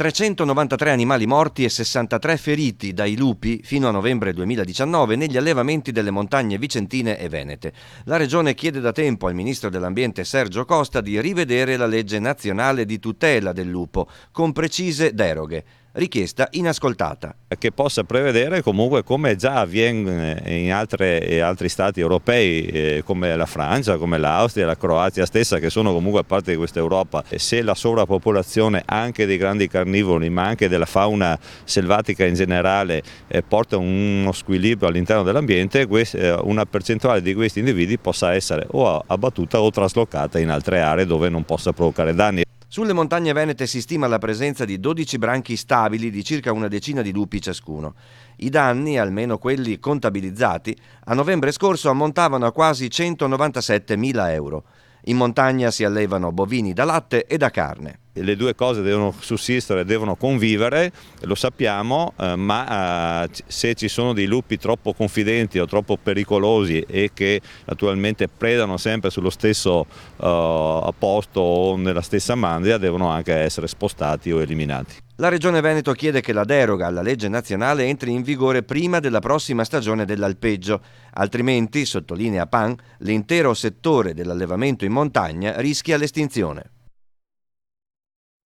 393 animali morti e 63 feriti dai lupi fino a novembre 2019 negli allevamenti delle montagne vicentine e venete. La Regione chiede da tempo al Ministro dell'Ambiente Sergio Costa di rivedere la legge nazionale di tutela del lupo, con precise deroghe. Richiesta inascoltata. Che possa prevedere comunque, come già avviene in altri stati europei come la Francia, come l'Austria, la Croazia stessa, che sono comunque parte di questa Europa, se la sovrappopolazione anche dei grandi carnivori ma anche della fauna selvatica in generale porta uno squilibrio all'interno dell'ambiente, una percentuale di questi individui possa essere o abbattuta o traslocata in altre aree dove non possa provocare danni. Sulle montagne venete si stima la presenza di 12 branchi stabili di circa una decina di lupi ciascuno. I danni, almeno quelli contabilizzati, a novembre scorso ammontavano a quasi 197.000 euro. In montagna si allevano bovini da latte e da carne. Le due cose devono sussistere, devono convivere, lo sappiamo, ma se ci sono dei lupi troppo confidenti o troppo pericolosi e che naturalmente predano sempre sullo stesso posto o nella stessa mandria, devono anche essere spostati o eliminati. La Regione Veneto chiede che la deroga alla legge nazionale entri in vigore prima della prossima stagione dell'alpeggio, altrimenti, sottolinea PAN, l'intero settore dell'allevamento in montagna rischia l'estinzione.